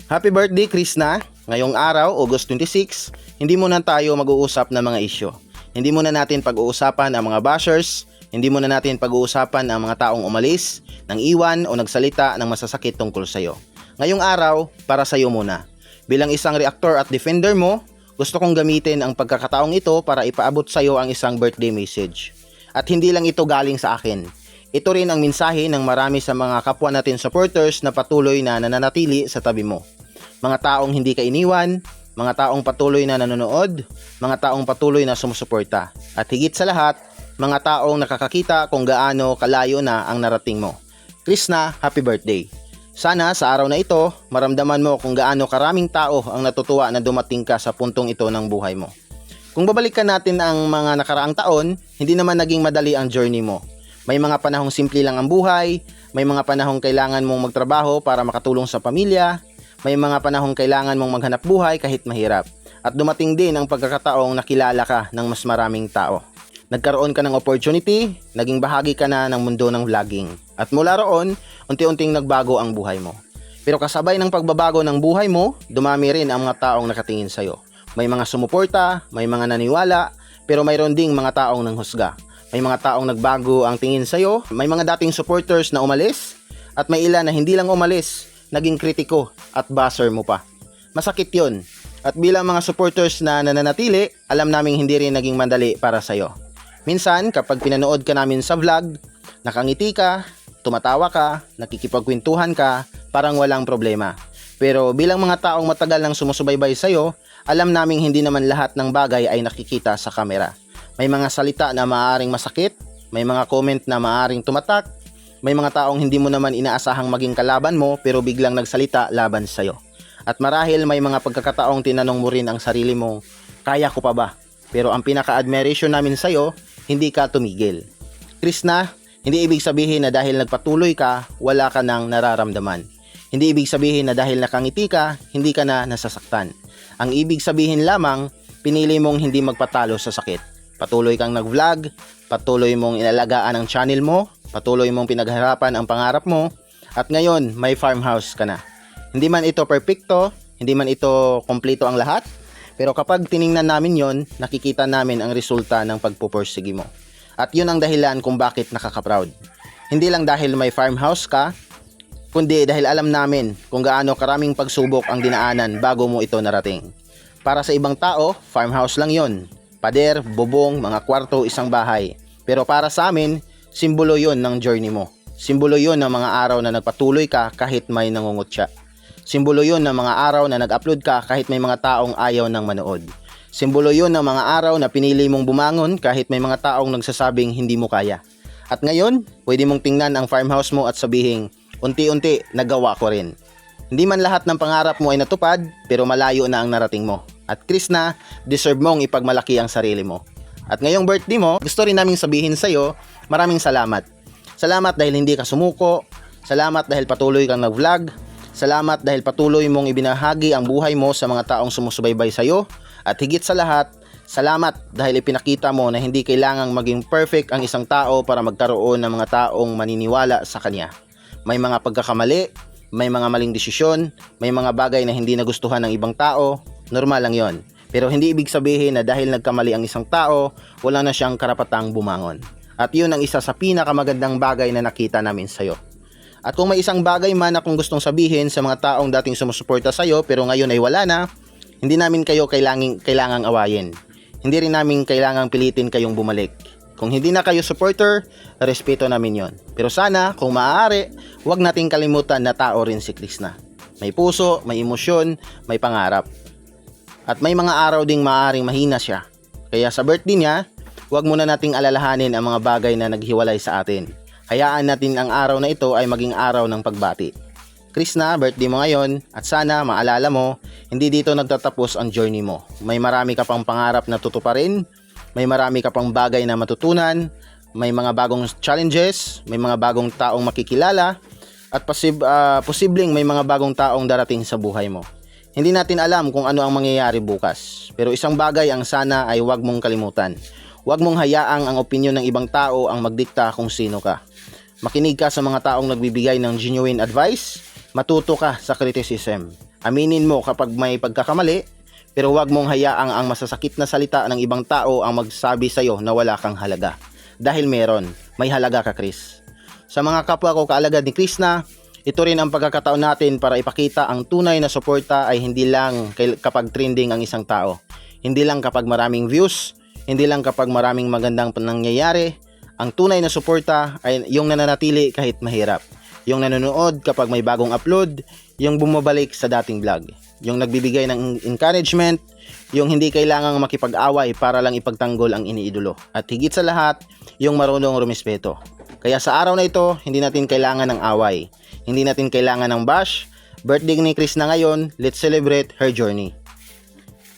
Happy birthday, Krishna! Ngayong araw, August 26, hindi muna tayo mag-uusap ng mga isyo. Hindi muna natin pag-uusapan ang mga bashers, hindi muna natin pag-uusapan ang mga taong umalis, nang iwan o nagsalita ng masasakit tungkol sa'yo. Ngayong araw, para sa'yo muna. Bilang isang reactor at defender mo, gusto kong gamitin ang pagkakataong ito para ipaabot sa'yo ang isang birthday message. At hindi lang ito galing sa akin. Ito rin ang mensahe ng marami sa mga kapwa natin supporters na patuloy na nananatili sa tabi mo. Mga taong hindi ka iniwan, mga taong patuloy na nanonood, mga taong patuloy na sumusuporta. At higit sa lahat, mga taong nakakakita kung gaano kalayo na ang narating mo. Krishna, happy birthday! Sana sa araw na ito, maramdaman mo kung gaano karaming tao ang natutuwa na dumating ka sa puntong ito ng buhay mo. Kung babalikan natin ang mga nakaraang taon, hindi naman naging madali ang journey mo. May mga panahong simple lang ang buhay, may mga panahong kailangan mong magtrabaho para makatulong sa pamilya, may mga panahong kailangan mong maghanap buhay kahit mahirap. At dumating din ang pagkakataong nakilala ka ng mas maraming tao. Nagkaroon ka ng opportunity, naging bahagi ka na ng mundo ng vlogging. At mula roon, unti-unting nagbago ang buhay mo. Pero kasabay ng pagbabago ng buhay mo, dumami rin ang mga taong nakatingin sa'yo. May mga sumuporta, may mga naniwala, pero mayroon ding mga taong nanghusga. May mga taong nagbago ang tingin sa'yo, may mga dating supporters na umalis, at may ilan na hindi lang umalis, naging kritiko at basher mo pa. Masakit yun. At bilang mga supporters na nananatili, alam naming hindi rin naging madali para sa'yo. Minsan, kapag pinanood ka namin sa vlog, nakangiti ka, tumatawa ka, nakikipagkwentuhan ka, parang walang problema. Pero bilang mga taong matagal nang sumusubaybay sa'yo, alam naming hindi naman lahat ng bagay ay nakikita sa kamera. May mga salita na maaaring masakit, may mga comment na maaaring tumatak, may mga taong hindi mo naman inaasahang maging kalaban mo pero biglang nagsalita laban sa'yo. At marahil may mga pagkakataong tinanong mo rin ang sarili mo, kaya ko pa ba? Pero ang pinaka-admiration namin sa'yo, hindi ka tumigil. Krishna, hindi ibig sabihin na dahil nagpatuloy ka, wala ka nang nararamdaman. Hindi ibig sabihin na dahil nakangiti ka, hindi ka na nasasaktan. Ang ibig sabihin lamang, pinili mong hindi magpatalo sa sakit. Patuloy kang nag-vlog, patuloy mong inalagaan ang channel mo, patuloy mong pinagharapan ang pangarap mo, at ngayon may farmhouse ka na. Hindi man ito perfecto, hindi man ito kompleto ang lahat, pero kapag tiningnan namin yon, nakikita namin ang resulta ng pagpupursige mo. At yun ang dahilan kung bakit nakaka-proud. Hindi lang dahil may farmhouse ka, kundi dahil alam namin kung gaano karaming pagsubok ang dinaanan bago mo ito narating. Para sa ibang tao, farmhouse lang yon. Pader, bubong, mga kwarto, isang bahay. Pero para sa amin, simbolo yon ng journey mo. Simbolo yon ng mga araw na nagpatuloy ka kahit may nangungutya. Simbolo yon ng mga araw na nag-upload ka kahit may mga taong ayaw nang manood. Simbolo yon ng mga araw na pinili mong bumangon kahit may mga taong nagsasabing hindi mo kaya. At ngayon, pwede mong tingnan ang farmhouse mo at sabihin, unti-unti nagawa ko rin. Hindi man lahat ng pangarap mo ay natupad, pero malayo na ang narating mo. At Krishna, deserve mong ipagmalaki ang sarili mo. At ngayong birthday mo, gusto rin naming sabihin sa'yo, maraming salamat. Salamat dahil hindi ka sumuko, salamat dahil patuloy kang nag-vlog, salamat dahil patuloy mong ibinahagi ang buhay mo sa mga taong sumusubaybay sa'yo, at higit sa lahat, salamat dahil ipinakita mo na hindi kailangang maging perfect ang isang tao para magkaroon ng mga taong maniniwala sa kanya. May mga pagkakamali, may mga maling desisyon, may mga bagay na hindi nagustuhan ng ibang tao, normal lang yon. Pero hindi ibig sabihin na dahil nagkamali ang isang tao, wala na siyang karapatang bumangon. At yun ang isa sa pinakamagandang bagay na nakita namin sa'yo. At kung may isang bagay man akong gustong sabihin sa mga taong dating sumusuporta sa'yo pero ngayon ay wala na, hindi namin kayo kailangang awayin. Hindi rin namin kailangang pilitin kayong bumalik. Kung hindi na kayo supporter, respeto namin yon. Pero sana, kung maaari, huwag nating kalimutan na tao rin si Krishna. May puso, may emosyon, may pangarap. At may mga araw ding maaaring mahina siya. Kaya sa birthday niya, huwag muna nating alalahanin ang mga bagay na naghiwalay sa atin. Hayaan natin ang araw na ito ay maging araw ng pagbati. Krishna, birthday mo ngayon at sana maalala mo, hindi dito nagtatapos ang journey mo. May marami ka pang pangarap na tutuparin, may marami ka pang bagay na matutunan, may mga bagong challenges, may mga bagong taong makikilala, at posibleng may mga bagong taong darating sa buhay mo. Hindi natin alam kung ano ang mangyayari bukas, pero isang bagay ang sana ay huwag mong kalimutan. Huwag mong hayaang ang opinyon ng ibang tao ang magdikta kung sino ka. Makinig ka sa mga taong nagbibigay ng genuine advice, matuto ka sa criticism. Aminin mo kapag may pagkakamali, pero huwag mong hayaang ang masasakit na salita ng ibang tao ang magsabi sa'yo na wala kang halaga. Dahil may halaga ka, Chris. Sa mga kapwa ko kaalagad ni Krishna, ito rin ang pagkakataon natin para ipakita ang tunay na suporta ay hindi lang kapag trending ang isang tao. Hindi lang kapag maraming views, hindi lang kapag maraming magandang nangyayari. Ang tunay na suporta ay yung nananatili kahit mahirap. Yung nanonood kapag may bagong upload, yung bumabalik sa dating vlog, yung nagbibigay ng encouragement, yung hindi kailangang makipag-away para lang ipagtanggol ang iniidolo. At higit sa lahat, yung marunong rumispeto. Kaya sa araw na ito, hindi natin kailangan ng away. Hindi natin kailangan ng bash. Birthday ni Krishna ngayon, let's celebrate her journey.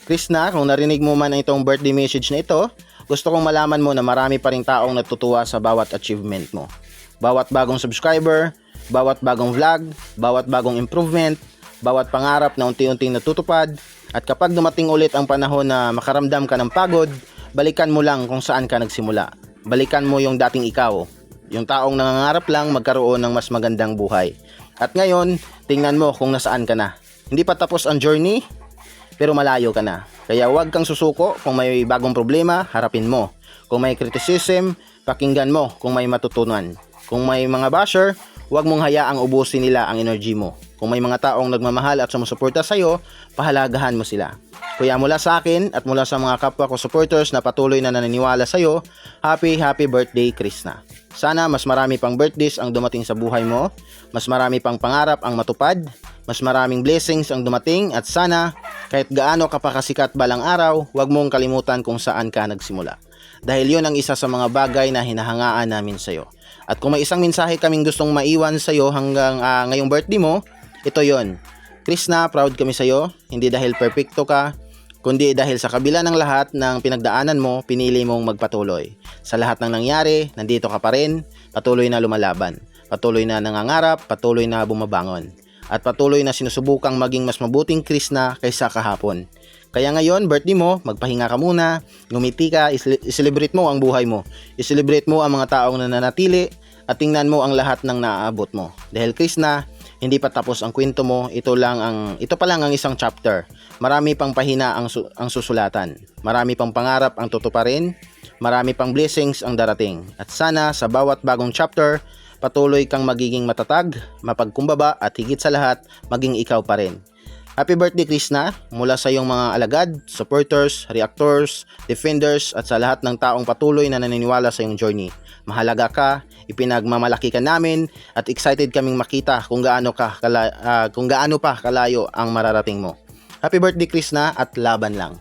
Krishna, kung narinig mo man itong birthday message na ito, gusto kong malaman mo na marami pa ring taong natutuwa sa bawat achievement mo. Bawat bagong subscriber, bawat bagong vlog, bawat bagong improvement, bawat pangarap na unti-unting natutupad. At kapag dumating ulit ang panahon na makaramdam ka ng pagod, balikan mo lang kung saan ka nagsimula. Balikan mo yung dating ikaw, yung taong nangangarap lang magkaroon ng mas magandang buhay. At ngayon, tingnan mo kung nasaan ka na. Hindi pa tapos ang journey, pero malayo ka na. Kaya huwag kang susuko. Kung may bagong problema, harapin mo. Kung may criticism, pakinggan mo kung may matutunan. Kung may mga basher, huwag mong hayaang ubusin nila ang energy mo. Kung may mga taong nagmamahal at sumusuporta sa'yo, pahalagahan mo sila. Kaya mula sa akin at mula sa mga kapwa ko supporters na patuloy na naniniwala sa'yo, happy birthday, Krishna. Sana mas marami pang birthdays ang dumating sa buhay mo, mas marami pang pangarap ang matupad, mas maraming blessings ang dumating, at sana kahit gaano ka pa kasikat balang araw, huwag mong kalimutan kung saan ka nagsimula. Dahil yun ang isa sa mga bagay na hinahangaan namin sa'yo. At kung may isang mensahe kaming gustong maiwan sa'yo hanggang ngayong birthday mo, ito yon. Krishna, proud kami sa'yo, hindi dahil perfecto ka, kundi dahil sa kabila ng lahat ng pinagdaanan mo, pinili mong magpatuloy. Sa lahat ng nangyari, nandito ka pa rin, patuloy na lumalaban, patuloy na nangangarap, patuloy na bumabangon, at patuloy na sinusubukang maging mas mabuting Krishna kaysa kahapon. Kaya ngayon, birthday mo, magpahinga ka muna, ngumiti ka, i-celebrate mo ang buhay mo, i-celebrate mo ang mga taong nananatili, at tingnan mo ang lahat ng naaabot mo. Dahil Krishna, hindi pa tapos ang kwento mo, ito pa lang ang isang chapter. Marami pang pahina ang susulatan. Marami pang pangarap ang tutuparin. Marami pang blessings ang darating. At sana sa bawat bagong chapter, patuloy kang magiging matatag, mapagkumbaba, at higit sa lahat, maging ikaw pa rin. Happy birthday, Krishna, mula sa iyong mga alagad, supporters, reactors, defenders, at sa lahat ng taong patuloy na naniniwala sa iyong journey. Mahalaga ka, ipinagmamalaki ka namin, at excited kaming makita kung gaano pa kalayo ang mararating mo. Happy birthday, Krishna, at laban lang.